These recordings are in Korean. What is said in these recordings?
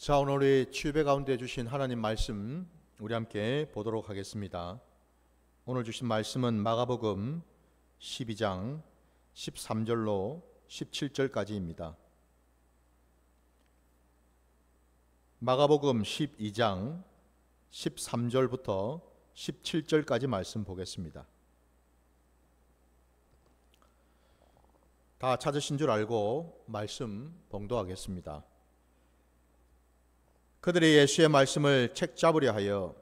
자, 오늘 우리 치유배 가운데 주신 하나님 말씀 우리 함께 보도록 하겠습니다. 오늘 주신 말씀은 마가복음 12장 13절로 17절까지입니다. 마가복음 12장 13절부터 17절까지 말씀 보겠습니다. 다 찾으신 줄 알고 말씀 봉독하겠습니다. 그들이 예수의 말씀을 책잡으려 하여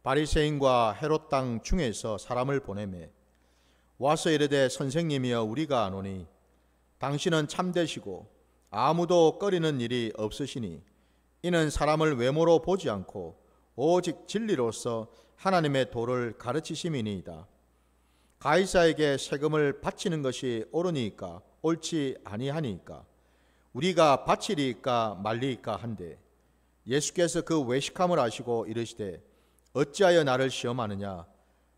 바리새인과 헤롯 땅 중에서 사람을 보내매 와서 이르되 선생님이여 우리가 아노니 당신은 참되시고 아무도 꺼리는 일이 없으시니 이는 사람을 외모로 보지 않고 오직 진리로서 하나님의 도를 가르치심이니이다. 가이사에게 세금을 바치는 것이 옳으니까 옳지 아니하니까 우리가 바치리이까 말리이까 한데 예수께서 그 외식함을 아시고 이르시되 어찌하여 나를 시험하느냐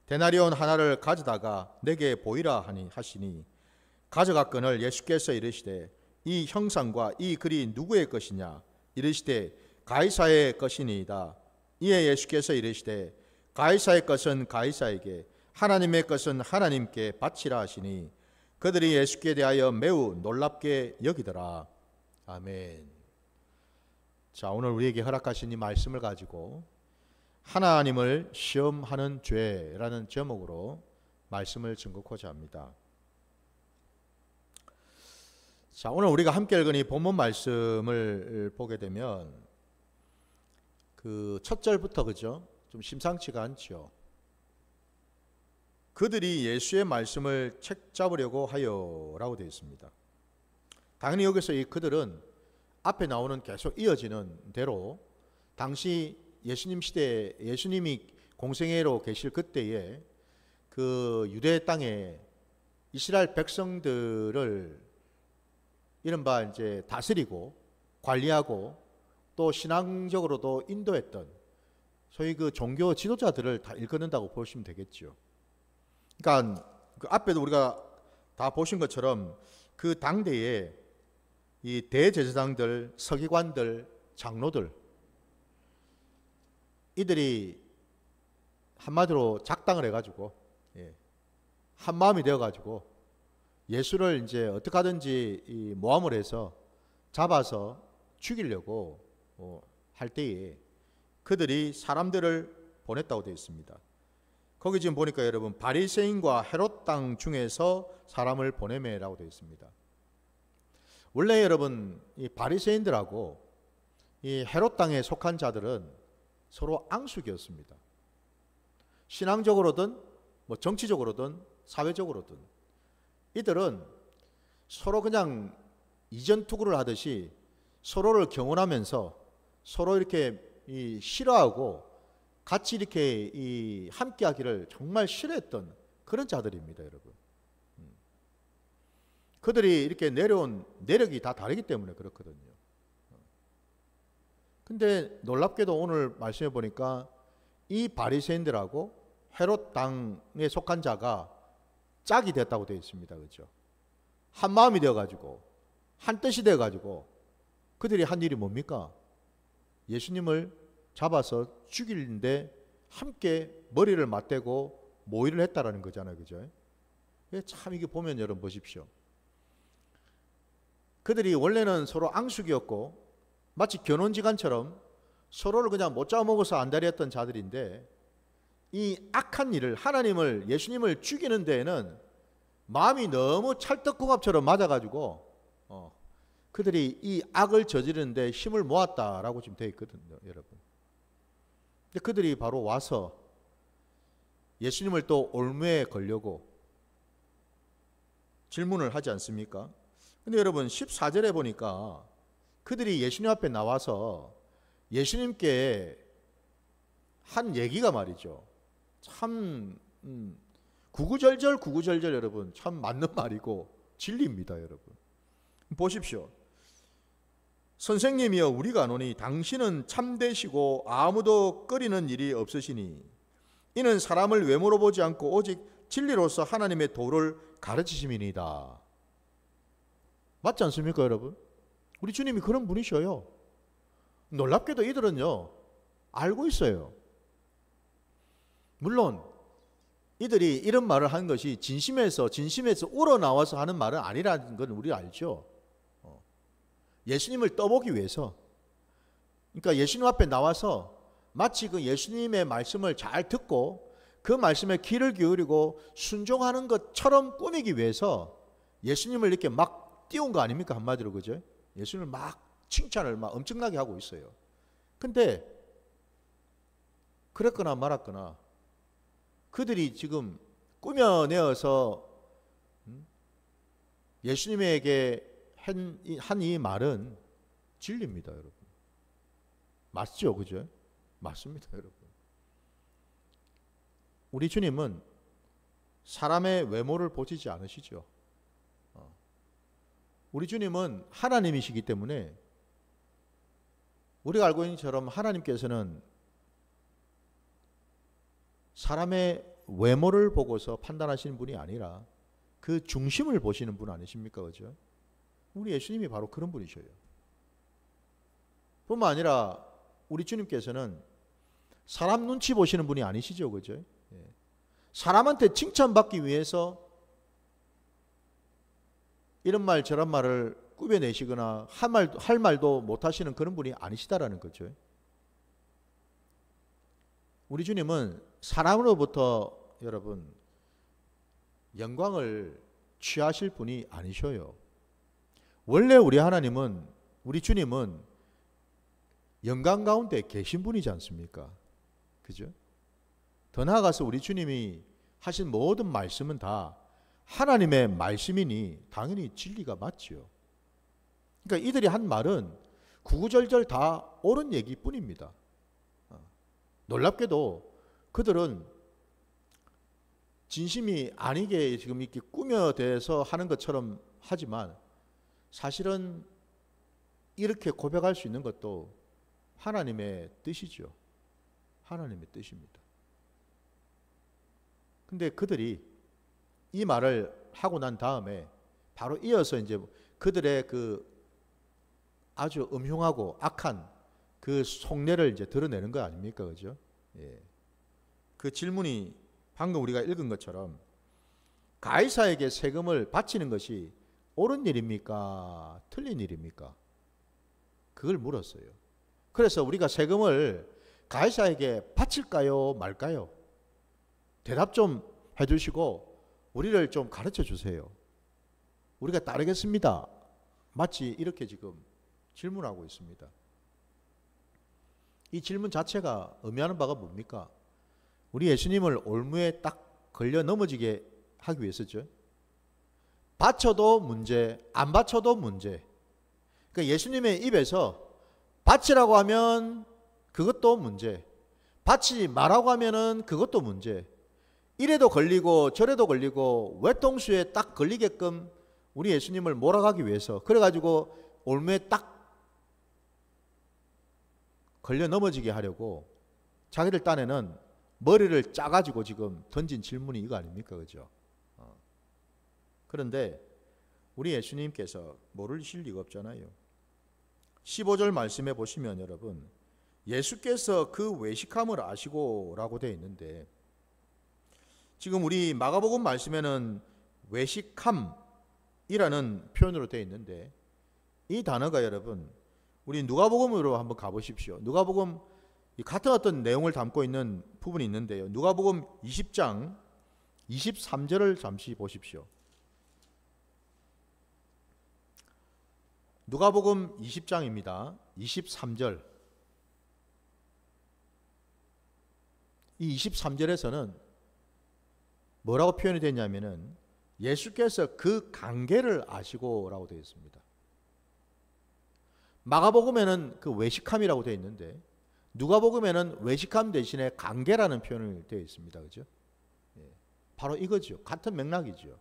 데나리온 하나를 가져다가 내게 보이라 하시니 가져갔거늘 예수께서 이르시되 이 형상과 이 글이 누구의 것이냐 이르시되 가이사의 것이니이다. 이에 예수께서 이르시되 가이사의 것은 가이사에게 하나님의 것은 하나님께 바치라 하시니 그들이 예수께 대하여 매우 놀랍게 여기더라. 아멘. 자, 오늘 우리에게 허락하신 이 말씀을 가지고 하나님을 시험하는 죄라는 제목으로 말씀을 증거하고자 합니다. 자, 오늘 우리가 함께 읽은 이 본문 말씀을 보게 되면 그 첫 절부터 그죠? 좀 심상치가 않죠. 그들이 예수의 말씀을 책잡으려고 하여라고 되어 있습니다. 당연히 여기서 이 그들은 앞에 나오는 계속 이어지는 대로 당시 예수님 시대에 예수님이 공생애로 계실 그때에 그 유대 땅에 이스라엘 백성들을 이른바 이제 다스리고 관리하고 또 신앙적으로도 인도했던 소위 그 종교 지도자들을 다 일컫는다고 보시면 되겠죠. 그러니까 그 앞에도 우리가 다 보신 것처럼 그 당대에 이 대제사장들, 서기관들, 장로들 이들이 한마디로 작당을 해가지고 한 마음이 되어가지고 예수를 이제 어떻게 하든지 모함을 해서 잡아서 죽이려고 할 때에 그들이 사람들을 보냈다고 되어 있습니다. 거기 지금 보니까 여러분 바리새인과 헤롯 땅 중에서 사람을 보내매라고 되어 있습니다. 원래 여러분 이 바리새인들하고 이 헤롯 땅에 속한 자들은 서로 앙숙이었습니다. 신앙적으로든 뭐 정치적으로든 사회적으로든 이들은 서로 그냥 이전투구를 하듯이 서로를 경원하면서 서로 이렇게 싫어하고 같이 이렇게 함께하기를 정말 싫어했던 그런 자들입니다, 여러분. 그들이 이렇게 내려온 내력이 다 다르기 때문에 그렇거든요. 근데 놀랍게도 오늘 말씀해 보니까 이 바리새인들하고 헤롯 땅에 속한 자가 짝이 됐다고 되어 있습니다. 그렇죠? 한 마음이 되어 가지고 한 뜻이 되어 가지고 그들이 한 일이 뭡니까? 예수님을 잡아서 죽이는데 함께 머리를 맞대고 모의를 했다라는 거잖아요. 그죠? 참 이게 보면 여러분 보십시오. 그들이 원래는 서로 앙숙이었고 마치 견혼지간처럼 서로를 그냥 못 잡아먹어서 안달이었던 자들인데 이 악한 일을 하나님을 예수님을 죽이는 데에는 마음이 너무 찰떡궁합처럼 맞아가지고 그들이 이 악을 저지르는데 힘을 모았다라고 지금 되어 있거든요, 여러분. 근데 그들이 바로 와서 예수님을 또 올무에 걸려고 질문을 하지 않습니까? 근데 여러분 14절에 보니까 그들이 예수님 앞에 나와서 예수님께 한 얘기가 말이죠. 참 구구절절 여러분 참 맞는 말이고 진리입니다, 여러분. 보십시오. 선생님이여 우리가 아노니 당신은 참되시고 아무도 꺼리는 일이 없으시니 이는 사람을 외모로 보지 않고 오직 진리로서 하나님의 도를 가르치심이니이다. 맞지 않습니까, 여러분? 우리 주님이 그런 분이셔요. 놀랍게도 이들은요, 알고 있어요. 물론 이들이 이런 말을 한 것이 진심에서 우러나와서 하는 말은 아니라는 건 우리 알죠. 예수님을 떠보기 위해서, 그러니까 예수님 앞에 나와서 마치 그 예수님의 말씀을 잘 듣고 그 말씀에 귀를 기울이고 순종하는 것처럼 꾸미기 위해서 예수님을 이렇게 막 띄운 거 아닙니까? 한마디로, 그죠? 예수님을 막 칭찬을 막 엄청나게 하고 있어요. 근데 그랬거나 말았거나 그들이 지금 꾸며내어서 예수님에게 한 이 말은 진리입니다, 여러분. 맞죠, 그죠? 맞습니다, 여러분. 우리 주님은 사람의 외모를 보시지 않으시죠. 우리 주님은 하나님이시기 때문에 우리가 알고 있는 것처럼 하나님께서는 사람의 외모를 보고서 판단하시는 분이 아니라 그 중심을 보시는 분 아니십니까? 그죠? 우리 예수님이 바로 그런 분이셔요. 뿐만 아니라 우리 주님께서는 사람 눈치 보시는 분이 아니시죠. 그죠? 사람한테 칭찬받기 위해서 이런 말 저런 말을 꾸며내시거나 할 말도 못하시는 그런 분이 아니시다라는 거죠. 우리 주님은 사람으로부터 여러분 영광을 취하실 분이 아니셔요. 원래 우리 하나님은, 우리 주님은 영광 가운데 계신 분이지 않습니까? 그죠? 더 나아가서 우리 주님이 하신 모든 말씀은 다 하나님의 말씀이니 당연히 진리가 맞지요. 그러니까 이들이 한 말은 구구절절 다 옳은 얘기뿐입니다. 놀랍게도 그들은 진심이 아니게 지금 이렇게 꾸며대서 하는 것처럼 하지만 사실은 이렇게 고백할 수 있는 것도 하나님의 뜻이죠. 하나님의 뜻입니다. 근데 그들이 이 말을 하고 난 다음에 바로 이어서 이제 그들의 그 아주 음흉하고 악한 그 속내를 이제 드러내는 거 아닙니까? 그죠? 예. 그 질문이 방금 우리가 읽은 것처럼 가이사에게 세금을 바치는 것이 옳은 일입니까? 틀린 일입니까? 그걸 물었어요. 그래서 우리가 세금을 가이사에게 바칠까요? 말까요? 대답 좀 해주시고 우리를 좀 가르쳐 주세요. 우리가 따르겠습니다. 마치 이렇게 지금 질문하고 있습니다. 이 질문 자체가 의미하는 바가 뭡니까? 우리 예수님을 올무에 딱 걸려 넘어지게 하기 위해서죠. 바쳐도 문제, 안 바쳐도 문제. 그러니까 예수님의 입에서 바치라고 하면 그것도 문제, 바치지 말라고 하면은 그것도 문제. 이래도 걸리고 저래도 걸리고 외통수에 딱 걸리게끔 우리 예수님을 몰아가기 위해서, 그래가지고 올무에 딱 걸려 넘어지게 하려고 자기들 딴에는 머리를 짜가지고 지금 던진 질문이 이거 아닙니까? 그죠? 그런데 우리 예수님께서 모르실 리가 없잖아요. 15절 말씀해 보시면 여러분, 예수께서 그 외식함을 아시고 라고 되어 있는데, 지금 우리 마가복음 말씀에는 외식함이라는 표현으로 되어 있는데, 이 단어가 여러분 우리 누가복음으로 한번 가보십시오. 누가복음 같은 어떤 내용을 담고 있는 부분이 있는데요. 누가복음 20장 23절을 잠시 보십시오. 누가복음 20장입니다. 23절. 이 23절에서는 뭐라고 표현이 되냐면은 예수께서 그 관계를 아시고라고 되어 있습니다. 마가복음에는 그 외식함이라고 되어 있는데 누가복음에는 외식함 대신에 관계라는 표현이 되어 있습니다. 그죠? 바로 이거죠. 같은 맥락이죠.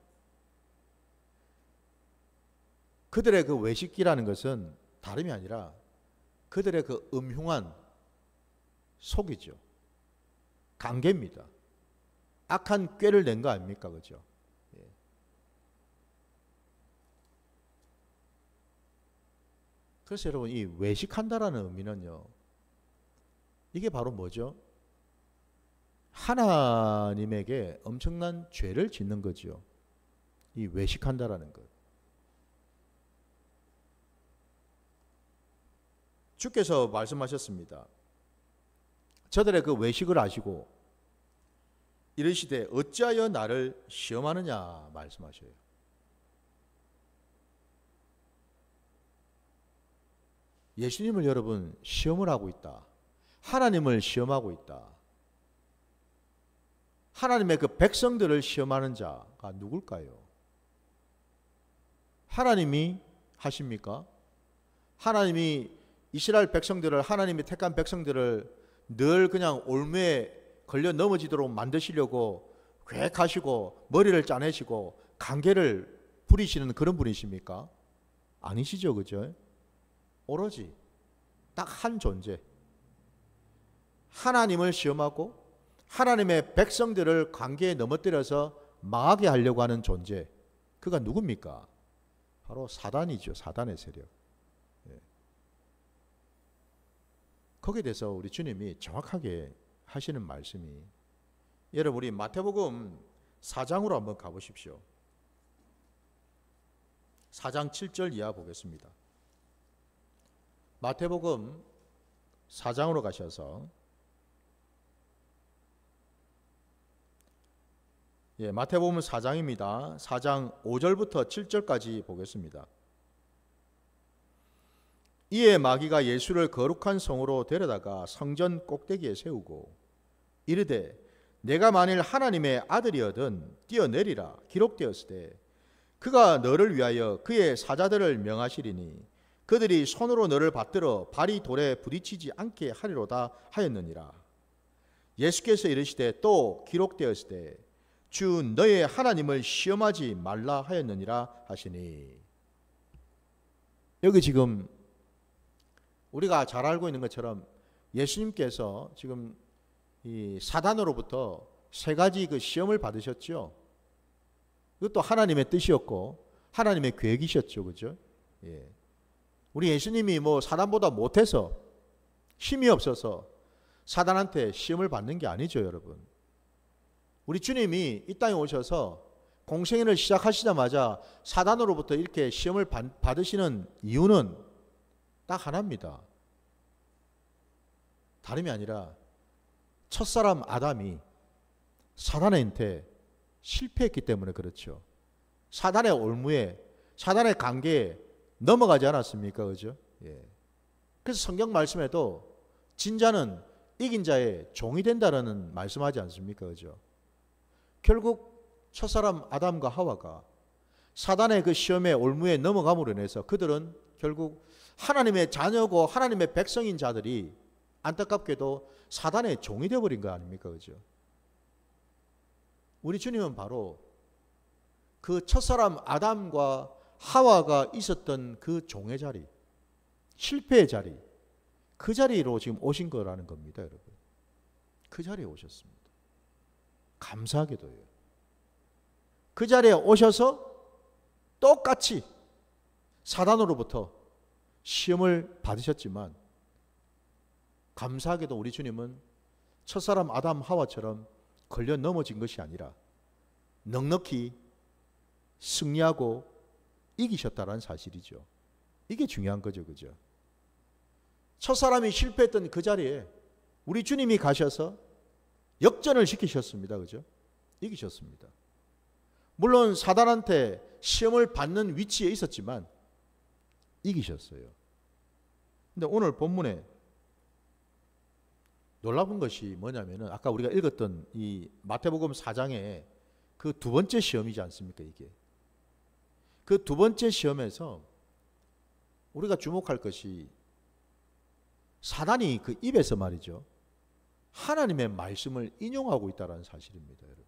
그들의 그 외식기라는 것은 다름이 아니라 그들의 그 음흉한 속이죠. 관계입니다. 악한 꾀를 낸 거 아닙니까? 그죠? 그래서 여러분, 이 외식한다라는 의미는요, 이게 바로 뭐죠? 하나님에게 엄청난 죄를 짓는 거죠. 이 외식한다라는 것. 주께서 말씀하셨습니다. 저들의 그 외식을 아시고 이르시되 어찌하여 나를 시험하느냐 말씀하셔요. 예수님을 여러분 시험을 하고 있다. 하나님을 시험하고 있다. 하나님의 그 백성들을 시험하는 자가 누굴까요? 하나님이 하십니까? 하나님이 이스라엘 백성들을, 하나님이 택한 백성들을 늘 그냥 올무에 걸려 넘어지도록 만드시려고 계획하시고 머리를 짜내시고 관계를 부리시는 그런 분이십니까? 아니시죠, 그죠? 오로지 딱 한 존재, 하나님을 시험하고 하나님의 백성들을 관계에 넘어뜨려서 망하게 하려고 하는 존재, 그가 누굽니까? 바로 사단이죠. 사단의 세력. 거기에 대해서 우리 주님이 정확하게 하시는 말씀이, 여러분 우리 마태복음 4장으로 한번 가보십시오. 4장 7절 이하 보겠습니다. 마태복음 4장으로 가셔서, 마태복음 4장입니다. 4장 5절부터 7절까지 보겠습니다. 이에 마귀가 예수를 거룩한 성으로 데려다가 성전 꼭대기에 세우고 이르되 내가 만일 하나님의 아들이어든 뛰어내리라 기록되었으되 그가 너를 위하여 그의 사자들을 명하시리니 그들이 손으로 너를 받들어 발이 돌에 부딪히지 않게 하리로다 하였느니라. 예수께서 이르시되 또 기록되었으되 주 너의 하나님을 시험하지 말라 하였느니라 하시니. 여기 지금 우리가 잘 알고 있는 것처럼 예수님께서 지금 이 사단으로부터 세 가지 그 시험을 받으셨죠. 그것도 하나님의 뜻이었고 하나님의 계획이셨죠, 그죠? 우리 예수님이 뭐 사단보다 못해서 힘이 없어서 사단한테 시험을 받는 게 아니죠, 여러분. 우리 주님이 이 땅에 오셔서 공생애를 시작하시자마자 사단으로부터 이렇게 시험을 받으시는 이유는 딱 하나입니다. 다름이 아니라 첫사람 아담이 사단한테 실패했기 때문에 그렇죠. 사단의 올무에, 사단의 관계에 넘어가지 않았습니까? 그죠? 그래서 성경 말씀에도 진자는 이긴 자의 종이 된다라는 말씀하지 않습니까? 그죠? 결국 첫사람 아담과 하와가 사단의 그 시험의 올무에 넘어감으로 인해서 그들은 결국 하나님의 자녀고 하나님의 백성인 자들이 안타깝게도 사단의 종이 되어버린 거 아닙니까? 그죠? 우리 주님은 바로 그 첫사람 아담과 하와가 있었던 그 종의 자리, 실패의 자리, 그 자리로 지금 오신 거라는 겁니다, 여러분. 그 자리에 오셨습니다. 감사하게도요. 그 자리에 오셔서 똑같이 사단으로부터 시험을 받으셨지만 감사하게도 우리 주님은 첫사람 아담 하와처럼 걸려 넘어진 것이 아니라 넉넉히 승리하고 이기셨다는 사실이죠. 이게 중요한 거죠, 그죠? 첫사람이 실패했던 그 자리에 우리 주님이 가셔서 역전을 시키셨습니다, 그죠? 이기셨습니다. 물론 사단한테 시험을 받는 위치에 있었지만 이기셨어요. 근데 오늘 본문에 놀라운 것이 뭐냐면은 아까 우리가 읽었던 이 마태복음 4장의 그 두 번째 시험이지 않습니까? 이게 그 두 번째 시험에서 우리가 주목할 것이 사단이 그 입에서 말이죠, 하나님의 말씀을 인용하고 있다는 사실입니다, 여러분.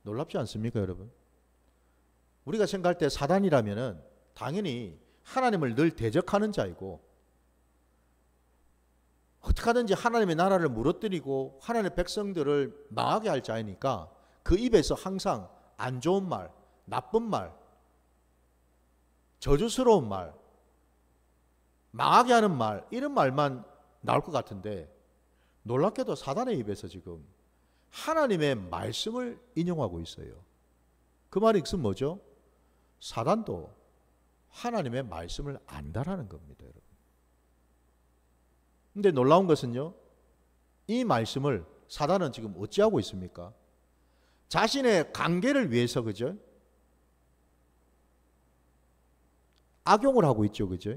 놀랍지 않습니까, 여러분? 우리가 생각할 때 사단이라면은 당연히 하나님을 늘 대적하는 자이고 어떻게 하든지 하나님의 나라를 무너뜨리고 하나님의 백성들을 망하게 할 자이니까 그 입에서 항상 안 좋은 말, 나쁜 말, 저주스러운 말, 망하게 하는 말, 이런 말만 나올 것 같은데 놀랍게도 사단의 입에서 지금 하나님의 말씀을 인용하고 있어요. 그 말이 무슨 뭐죠? 사단도 하나님의 말씀을 안다라는 겁니다, 여러분. 근데 놀라운 것은요, 이 말씀을 사단은 지금 어찌하고 있습니까? 자신의 관계를 위해서, 그죠? 악용을 하고 있죠, 그죠?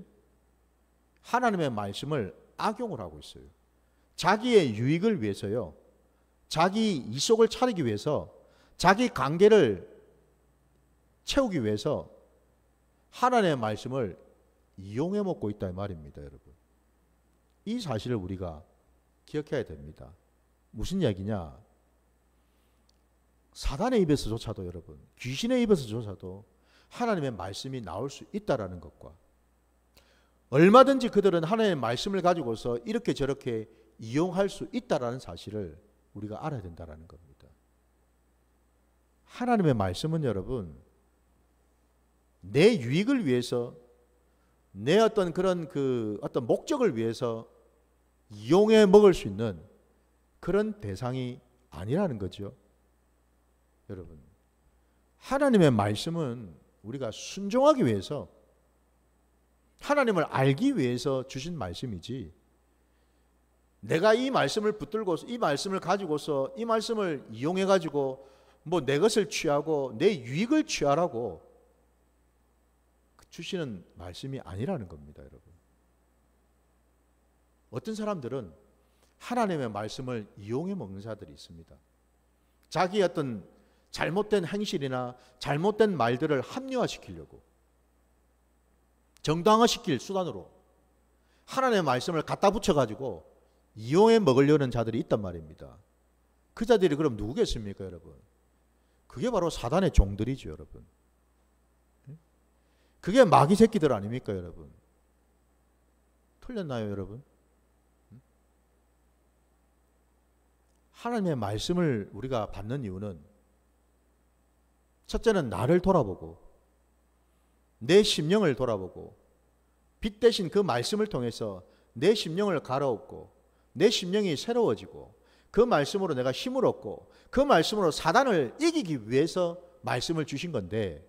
하나님의 말씀을 악용을 하고 있어요. 자기의 유익을 위해서요, 자기 이속을 차리기 위해서, 자기 관계를 채우기 위해서 하나님의 말씀을 이용해 먹고 있다 이 말입니다, 여러분. 이 사실을 우리가 기억해야 됩니다. 무슨 이야기냐? 사단의 입에서조차도, 여러분, 귀신의 입에서조차도 하나님의 말씀이 나올 수 있다라는 것과, 얼마든지 그들은 하나님의 말씀을 가지고서 이렇게 저렇게 이용할 수 있다라는 사실을 우리가 알아야 된다라는 겁니다. 하나님의 말씀은, 여러분, 내 유익을 위해서, 내 어떤 그런 어떤 목적을 위해서 이용해 먹을 수 있는 그런 대상이 아니라는 거죠. 여러분, 하나님의 말씀은 우리가 순종하기 위해서, 하나님을 알기 위해서 주신 말씀이지, 내가 이 말씀을 붙들고서, 이 말씀을 가지고서, 이 말씀을 이용해 가지고 뭐 내 것을 취하고 내 유익을 취하라고 주시는 말씀이 아니라는 겁니다, 여러분. 어떤 사람들은 하나님의 말씀을 이용해 먹는 자들이 있습니다. 자기의 어떤 잘못된 행실이나 잘못된 말들을 합리화시키려고, 정당화시킬 수단으로 하나님의 말씀을 갖다 붙여가지고 이용해 먹으려는 자들이 있단 말입니다. 그 자들이 그럼 누구겠습니까, 여러분? 그게 바로 사단의 종들이죠, 여러분. 그게 마귀 새끼들 아닙니까, 여러분? 틀렸나요, 여러분? 하나님의 말씀을 우리가 받는 이유는, 첫째는 나를 돌아보고 내 심령을 돌아보고 빛 대신 그 말씀을 통해서 내 심령을 갈아엎고 내 심령이 새로워지고 그 말씀으로 내가 힘을 얻고 그 말씀으로 사단을 이기기 위해서 말씀을 주신 건데,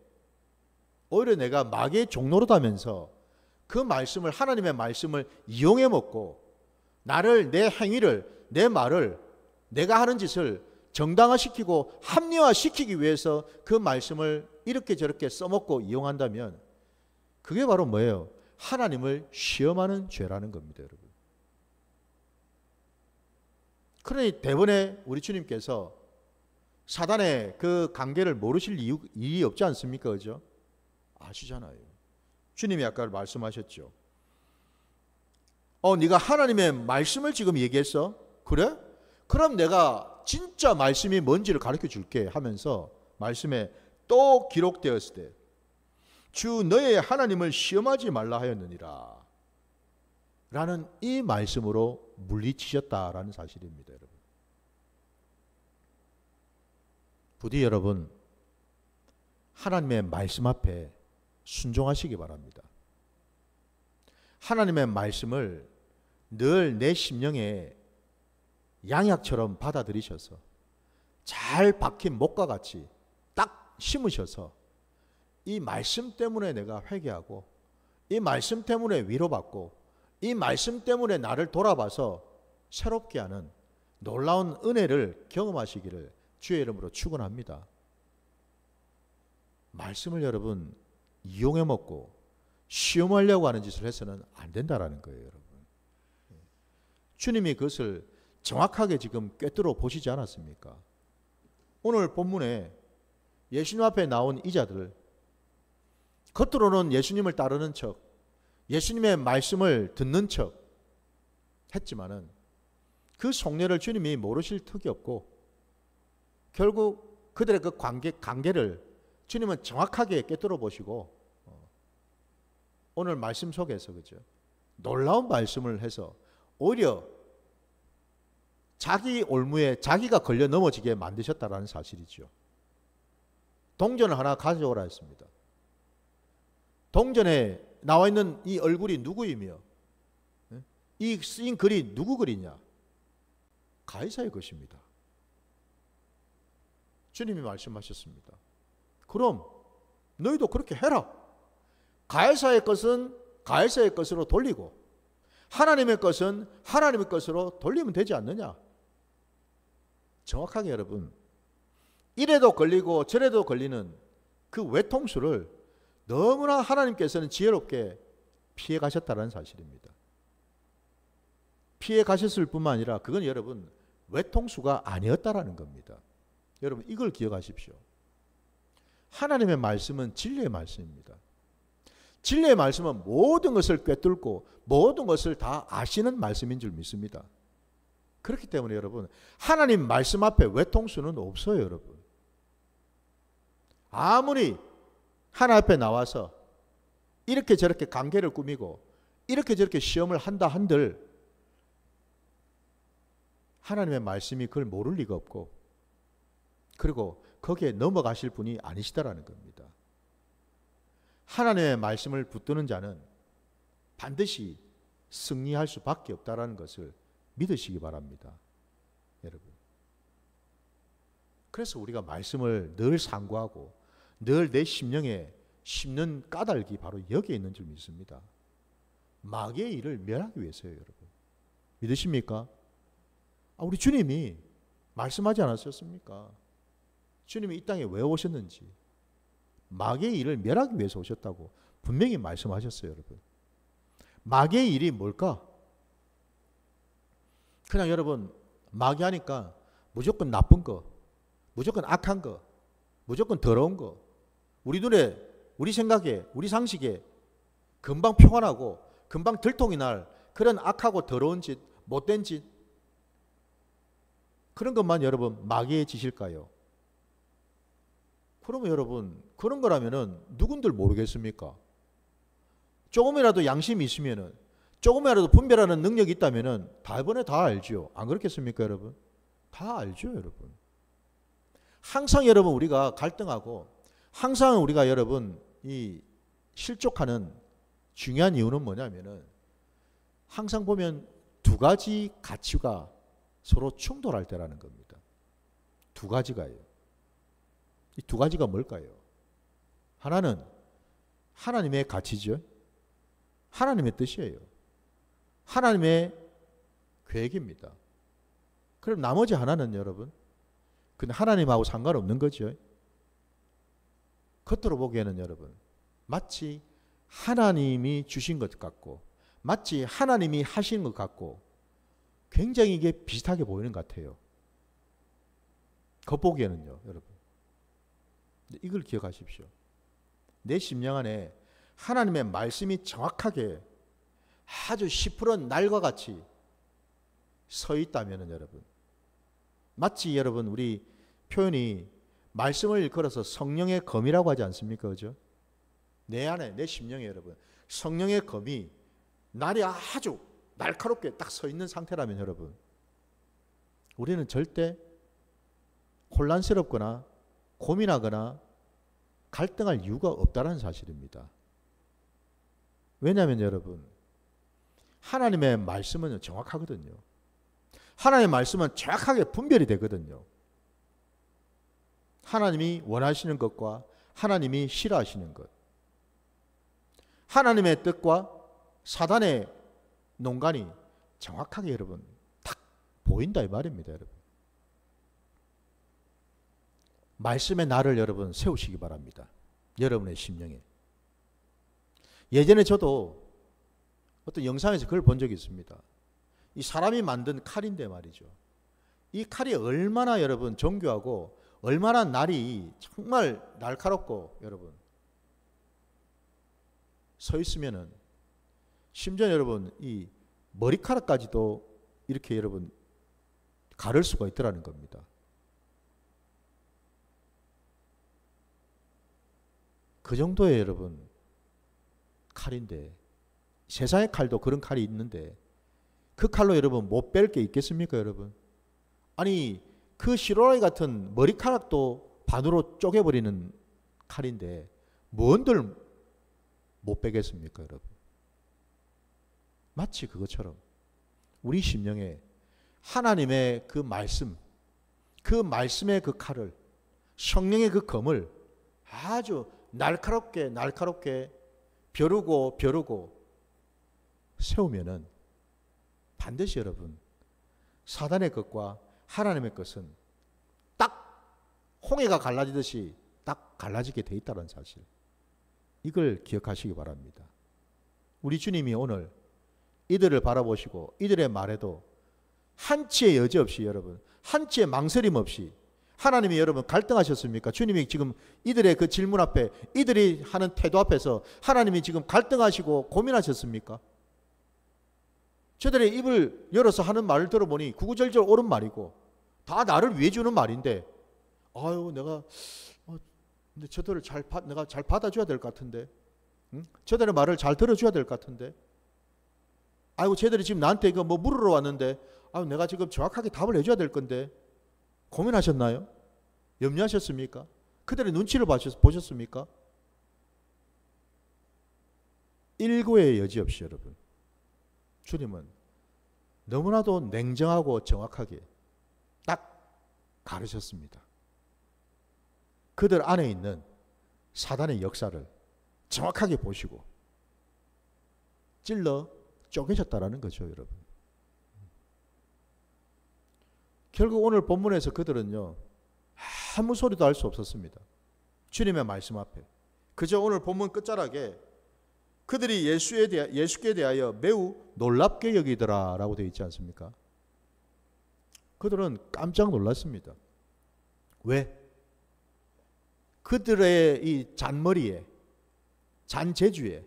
오히려 내가 마귀의 종노릇하면서 그 말씀을, 하나님의 말씀을 이용해 먹고 나를, 내 행위를, 내 말을, 내가 하는 짓을 정당화시키고 합리화시키기 위해서 그 말씀을 이렇게 저렇게 써먹고 이용한다면 그게 바로 뭐예요? 하나님을 시험하는 죄라는 겁니다, 여러분. 그러니 대번에 우리 주님께서 사단의 그 관계를 모르실 일이 없지 않습니까? 그죠? 아시잖아요. 주님이 아까 말씀하셨죠. 네가 하나님의 말씀을 지금 얘기했어? 그래? 그럼 내가 진짜 말씀이 뭔지를 가르쳐 줄게 하면서 말씀에 또 기록되었을 때, 주 너의 하나님을 시험하지 말라 하였느니라 라는 이 말씀으로 물리치셨다라는 사실입니다, 여러분. 부디 여러분, 하나님의 말씀 앞에 순종하시기 바랍니다. 하나님의 말씀을 늘 내 심령에 양약처럼 받아들이셔서 잘 박힌 목과 같이 딱 심으셔서 이 말씀 때문에 내가 회개하고, 이 말씀 때문에 위로받고, 이 말씀 때문에 나를 돌아봐서 새롭게 하는 놀라운 은혜를 경험하시기를 주의 이름으로 축원합니다. 말씀을 여러분 이용해 먹고 시험하려고 하는 짓을 해서는 안 된다라는 거예요, 여러분. 주님이 그것을 정확하게 지금 꿰뚫어 보시지 않았습니까? 오늘 본문에 예수님 앞에 나온 이 자들, 겉으로는 예수님을 따르는 척, 예수님의 말씀을 듣는 척 했지만은 그 속내를 주님이 모르실 턱이 없고, 결국 그들의 그 관계를 주님은 정확하게 꿰뚫어 보시고 오늘 말씀 속에서, 그죠, 놀라운 말씀을 해서 오히려 자기 올무에 자기가 걸려 넘어지게 만드셨다라는 사실이죠. 동전을 하나 가져오라 했습니다. 동전에 나와 있는 이 얼굴이 누구이며 이 쓰인 글이 누구 글이냐? 가이사의 것입니다. 주님이 말씀하셨습니다. 그럼 너희도 그렇게 해라. 가이사의 것은 가이사의 것으로 돌리고 하나님의 것은 하나님의 것으로 돌리면 되지 않느냐? 정확하게 여러분, 이래도 걸리고 저래도 걸리는 그 외통수를 너무나 하나님께서는 지혜롭게 피해 가셨다는 사실입니다. 피해 가셨을 뿐만 아니라 그건 여러분 외통수가 아니었다라는 겁니다. 여러분 이걸 기억하십시오. 하나님의 말씀은 진리의 말씀입니다. 진리의 말씀은 모든 것을 꿰뚫고 모든 것을 다 아시는 말씀인 줄 믿습니다. 그렇기 때문에 여러분 하나님 말씀 앞에 외통수는 없어요. 여러분 아무리 하나님 앞에 나와서 이렇게 저렇게 관계를 꾸미고 이렇게 저렇게 시험을 한다 한들 하나님의 말씀이 그걸 모를 리가 없고 그리고 거기에 넘어가실 분이 아니시다라는 겁니다. 하나님의 말씀을 붙드는 자는 반드시 승리할 수밖에 없다라는 것을 믿으시기 바랍니다. 여러분. 그래서 우리가 말씀을 늘 상고하고 늘 내 심령에 심는 까닭이 바로 여기에 있는 줄 믿습니다. 마귀의 일을 멸하기 위해서요. 여러분. 믿으십니까? 우리 주님이 말씀하지 않았었습니까? 주님이 이 땅에 왜 오셨는지 마귀의 일을 멸하기 위해서 오셨다고 분명히 말씀하셨어요. 여러분. 마귀의 일이 뭘까? 그냥 여러분 마귀 하니까 무조건 나쁜 거, 무조건 악한 거, 무조건 더러운 거, 우리 눈에, 우리 생각에, 우리 상식에 금방 평안하고 금방 들통이 날 그런 악하고 더러운 짓, 못된 짓, 그런 것만 여러분 마귀의 짓일까요? 그러면 여러분 그런 거라면은 누군들 모르겠습니까? 조금이라도 양심이 있으면은 조금이라도 분별하는 능력이 있다면은 이번에 다 알죠. 안 그렇겠습니까, 여러분? 다 알죠, 여러분. 항상 여러분 우리가 갈등하고 항상 우리가 여러분 이 실족하는 중요한 이유는 뭐냐면은 항상 보면 두 가지 가치가 서로 충돌할 때라는 겁니다. 두 가지가요. 이 두 가지가 뭘까요? 하나는 하나님의 가치죠. 하나님의 뜻이에요. 하나님의 계획입니다. 그럼 나머지 하나는 여러분, 그건 하나님하고 상관없는 거죠. 겉으로 보기에는 여러분, 마치 하나님이 주신 것 같고, 마치 하나님이 하신 것 같고, 굉장히 이게 비슷하게 보이는 것 같아요. 겉보기에는요, 여러분. 이걸 기억하십시오. 내 심령 안에 하나님의 말씀이 정확하게 아주 시퍼런 날과 같이 서 있다면 여러분, 마치 여러분 우리 표현이 말씀을 일컬어서 성령의 검이라고 하지 않습니까? 그죠? 내 안에 내 심령에 여러분 성령의 검이 날이 아주 날카롭게 딱 서 있는 상태라면 여러분, 우리는 절대 혼란스럽거나 고민하거나 갈등할 이유가 없다는 사실입니다. 왜냐하면 여러분 하나님의 말씀은 정확하거든요. 하나님의 말씀은 정확하게 분별이 되거든요. 하나님이 원하시는 것과 하나님이 싫어하시는 것, 하나님의 뜻과 사단의 농간이 정확하게 여러분 딱 보인다 이 말입니다. 여러분 말씀의 날을 여러분 세우시기 바랍니다. 여러분의 심령에. 예전에 저도 어떤 영상에서 그걸 본 적이 있습니다. 이 사람이 만든 칼인데 말이죠. 이 칼이 얼마나 여러분 정교하고 얼마나 날이 정말 날카롭고 여러분 서 있으면은 심지어 여러분 이 머리카락까지도 이렇게 여러분 가를 수가 있더라는 겁니다. 그 정도의 여러분 칼인데, 세상의 칼도 그런 칼이 있는데 그 칼로 여러분 못 뺄 게 있겠습니까 여러분? 아니 그 시로라기 같은 머리카락도 반으로 쪼개버리는 칼인데 뭔들 못 빼겠습니까, 여러분? 마치 그것처럼 우리 심령에 하나님의 그 말씀, 그 말씀의 그 칼을, 성령의 그 검을 아주 날카롭게 벼르고 세우면은 반드시 여러분, 사단의 것과 하나님의 것은 딱 홍해가 갈라지듯이 딱 갈라지게 돼 있다는 사실, 이걸 기억하시기 바랍니다. 우리 주님이 오늘 이들을 바라보시고 이들의 말에도 한치의 여지 없이, 여러분, 한치의 망설임 없이, 하나님이 여러분 갈등하셨습니까? 주님이 지금 이들의 그 질문 앞에, 이들이 하는 태도 앞에서 하나님이 지금 갈등하시고 고민하셨습니까? 저들의 입을 열어서 하는 말을 들어보니 구구절절 옳은 말이고 다 나를 위해 주는 말인데, 아유 내가 근데 저들을 내가 잘 받아줘야 될 것 같은데, 응? 저들의 말을 잘 들어줘야 될 것 같은데, 아이고 쟤들이 지금 나한테 이거 뭐 물으러 왔는데, 아유 내가 지금 정확하게 답을 해줘야 될 건데, 고민하셨나요? 염려하셨습니까? 그들의 눈치를 보셨습니까? 일고의 여지 없이 여러분, 주님은 너무나도 냉정하고 정확하게 딱 가르쳤습니다. 그들 안에 있는 사단의 역사를 정확하게 보시고 찔러 쪼개셨다라는 거죠, 여러분. 결국 오늘 본문에서 그들은요, 아무 소리도 할 수 없었습니다. 주님의 말씀 앞에. 그저 오늘 본문 끝자락에 그들이 예수께 대하여 매우 놀랍게 여기더라 라고 되어 있지 않습니까? 그들은 깜짝 놀랐습니다. 왜? 그들의 이 잔머리에, 잔재주에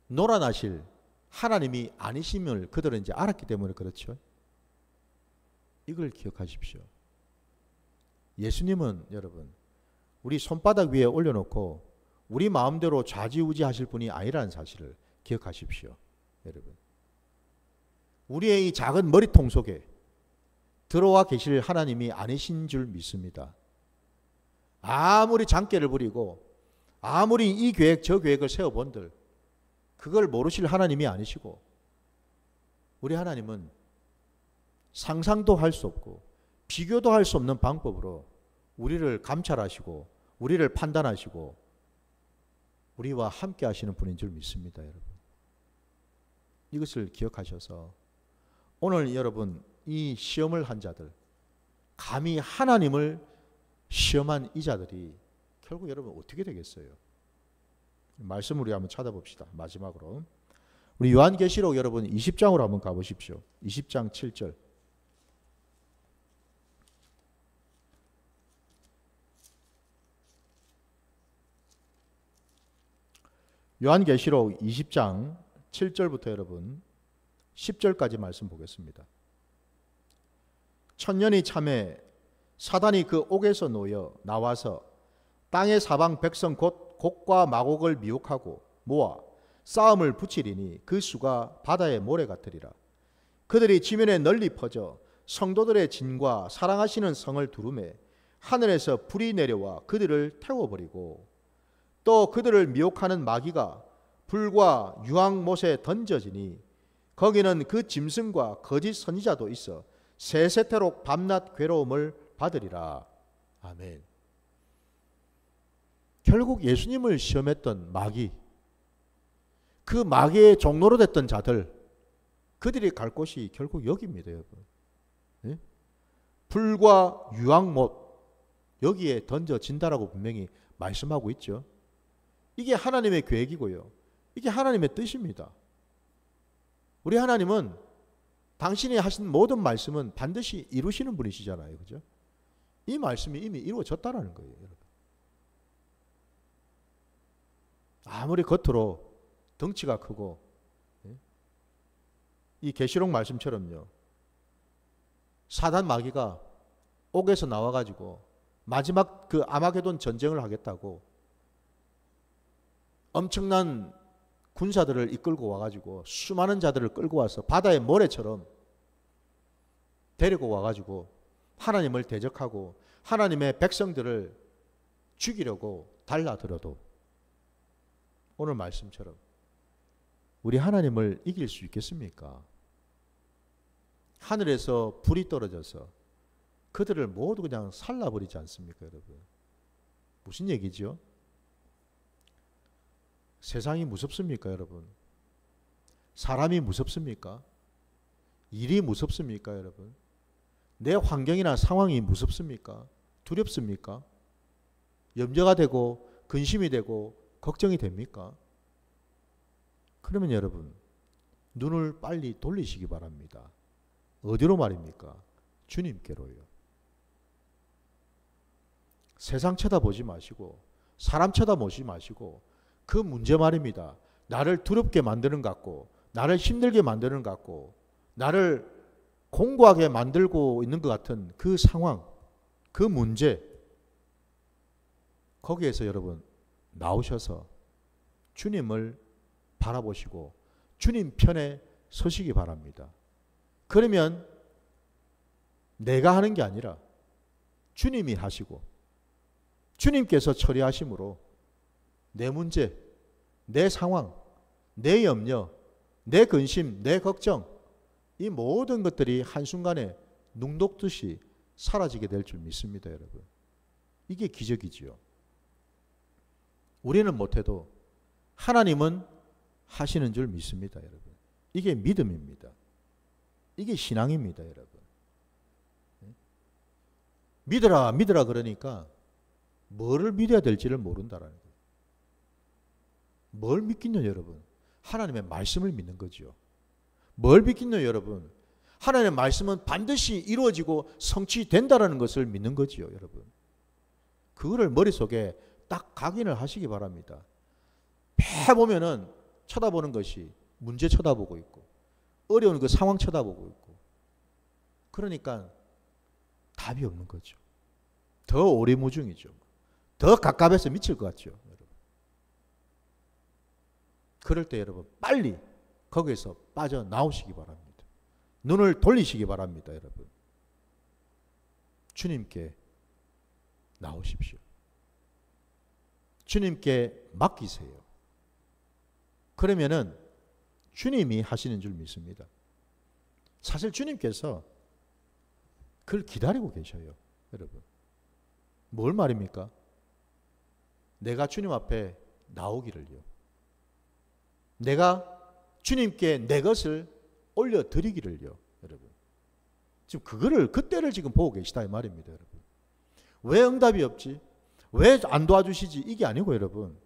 놀아나실 하나님이 아니심을 그들은 이제 알았기 때문에 그렇죠. 이걸 기억하십시오. 예수님은 여러분, 우리 손바닥 위에 올려놓고 우리 마음대로 좌지우지 하실 분이 아니라는 사실을 기억하십시오. 여러분, 우리의 이 작은 머리통 속에 들어와 계실 하나님이 아니신 줄 믿습니다. 아무리 장깨를 부리고 아무리 이 계획 저 계획을 세워본들 그걸 모르실 하나님이 아니시고, 우리 하나님은 상상도 할 수 없고 비교도 할 수 없는 방법으로 우리를 감찰하시고 우리를 판단하시고 우리와 함께 하시는 분인 줄 믿습니다, 여러분. 이것을 기억하셔서 오늘 여러분, 이 시험을 한 자들, 감히 하나님을 시험한 이 자들이 결국 여러분 어떻게 되겠어요? 말씀을 우리 한번 찾아봅시다. 마지막으로 우리 요한계시록 여러분 20장으로 한번 가보십시오. 20장 7절. 요한계시록 20장 7절부터 여러분 10절까지 말씀 보겠습니다. 천년이 참에 사단이 그 옥에서 놓여 나와서 땅의 사방 백성 곧 곡과 마곡을 미혹하고 모아 싸움을 붙이리니 그 수가 바다의 모래 같으리라. 그들이 지면에 널리 퍼져 성도들의 진과 사랑하시는 성을 두루매 하늘에서 불이 내려와 그들을 태워버리고, 또 그들을 미혹하는 마귀가 불과 유황못에 던져지니 거기는 그 짐승과 거짓 선지자도 있어 세세토록 밤낮 괴로움을 받으리라. 아멘. 결국 예수님을 시험했던 마귀, 그 마귀의 종로로 됐던 자들, 그들이 갈 곳이 결국 여기입니다, 여러분. 네? 불과 유황못, 여기에 던져진다라고 분명히 말씀하고 있죠. 이게 하나님의 계획이고요, 이게 하나님의 뜻입니다. 우리 하나님은 당신이 하신 모든 말씀은 반드시 이루시는 분이시잖아요, 그죠? 이 말씀이 이미 이루어졌다라는 거예요, 여러분. 아무리 겉으로 덩치가 크고 이 계시록 말씀처럼요, 사단 마귀가 옥에서 나와가지고 마지막 그 아마게돈 전쟁을 하겠다고 엄청난 군사들을 이끌고 와가지고 수많은 자들을 끌고 와서 바다의 모래처럼 데리고 와가지고 하나님을 대적하고 하나님의 백성들을 죽이려고 달라들어도 오늘 말씀처럼 우리 하나님을 이길 수 있겠습니까? 하늘에서 불이 떨어져서 그들을 모두 그냥 살라버리지 않습니까, 여러분? 무슨 얘기죠? 세상이 무섭습니까, 여러분? 사람이 무섭습니까? 일이 무섭습니까, 여러분? 내 환경이나 상황이 무섭습니까? 두렵습니까? 염려가 되고 근심이 되고 걱정이 됩니까? 그러면 여러분, 눈을 빨리 돌리시기 바랍니다. 어디로 말입니까? 주님께로요. 세상 쳐다보지 마시고 사람 쳐다보지 마시고 그 문제 말입니다. 나를 두렵게 만드는 것 같고 나를 힘들게 만드는 것 같고 나를 공고하게 만들고 있는 것 같은 그 상황, 그 문제, 거기에서 여러분 나오셔서 주님을 바라보시고 주님 편에 서시기 바랍니다. 그러면 내가 하는 게 아니라 주님이 하시고 주님께서 처리하심으로 내 문제, 내 상황, 내 염려, 내 근심, 내 걱정, 이 모든 것들이 한순간에 눈 녹듯이 사라지게 될 줄 믿습니다, 여러분. 이게 기적이지요. 우리는 못해도 하나님은 하시는 줄 믿습니다, 여러분. 이게 믿음입니다. 이게 신앙입니다, 여러분. 믿어라, 믿어라 그러니까 뭐를 믿어야 될지를 모른다라는 거예요. 뭘 믿긴요, 여러분? 하나님의 말씀을 믿는 거죠. 뭘 믿긴요, 여러분? 하나님의 말씀은 반드시 이루어지고 성취된다라는 것을 믿는 거지요, 여러분. 그거를 머릿속에 딱 각인을 하시기 바랍니다. 매 보면은 쳐다보는 것이 문제 쳐다보고 있고 어려운 그 상황 쳐다보고 있고 그러니까 답이 없는 거죠. 더 오리무중이죠. 더 갑갑해서 미칠 것 같죠, 여러분. 그럴 때 여러분 빨리 거기에서 빠져나오시기 바랍니다. 눈을 돌리시기 바랍니다, 여러분. 주님께 나오십시오. 주님께 맡기세요. 그러면은 주님이 하시는 줄 믿습니다. 사실 주님께서 그걸 기다리고 계셔요, 여러분. 뭘 말입니까? 내가 주님 앞에 나오기를요. 내가 주님께 내 것을 올려드리기를요, 여러분. 지금 그때를 지금 보고 계시다 이 말입니다, 여러분. 왜 응답이 없지? 왜 안 도와주시지? 이게 아니고 여러분,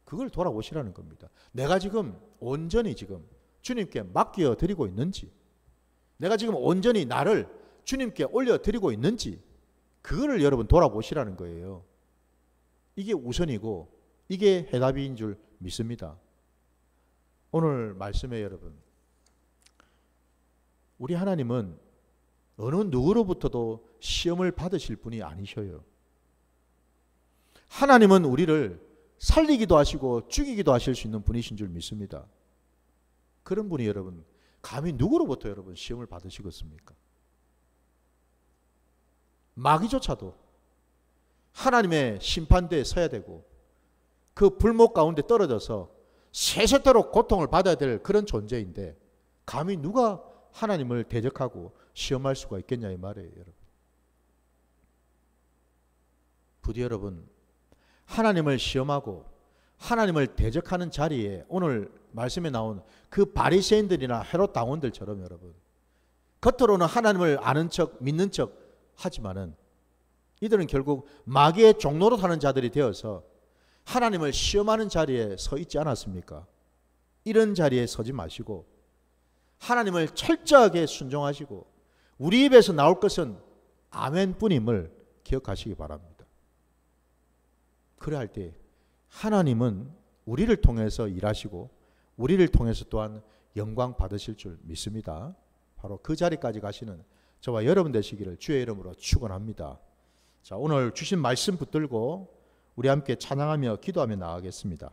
그걸 돌아보시라는 겁니다. 내가 지금 온전히 지금 주님께 맡겨드리고 있는지, 내가 지금 온전히 나를 주님께 올려드리고 있는지, 그거를 여러분 돌아보시라는 거예요. 이게 우선이고 이게 해답인 줄 믿습니다. 오늘 말씀에 여러분, 우리 하나님은 어느 누구로부터도 시험을 받으실 분이 아니셔요. 하나님은 우리를 살리기도 하시고 죽이기도 하실 수 있는 분이신 줄 믿습니다. 그런 분이 여러분 감히 누구로부터 여러분 시험을 받으시겠습니까? 마귀조차도 하나님의 심판대에 서야 되고 그 불목 가운데 떨어져서 세세토록 고통을 받아야 될 그런 존재인데 감히 누가 하나님을 대적하고 시험할 수가 있겠냐 이 말이에요, 여러분. 부디 여러분 하나님을 시험하고 하나님을 대적하는 자리에 오늘 말씀에 나온 그 바리새인들이나 헤롯 당원들처럼 여러분 겉으로는 하나님을 아는 척 믿는 척 하지만은 이들은 결국 마귀의 종로로 사는 자들이 되어서 하나님을 시험하는 자리에 서 있지 않았습니까? 이런 자리에 서지 마시고 하나님을 철저하게 순종하시고 우리 입에서 나올 것은 아멘뿐임을 기억하시기 바랍니다. 그래 할 때 하나님은 우리를 통해서 일하시고 우리를 통해서 또한 영광 받으실 줄 믿습니다. 바로 그 자리까지 가시는 저와 여러분 되시기를 주의 이름으로 축원합니다. 자, 오늘 주신 말씀 붙들고 우리 함께 찬양하며 기도하며 나아가겠습니다.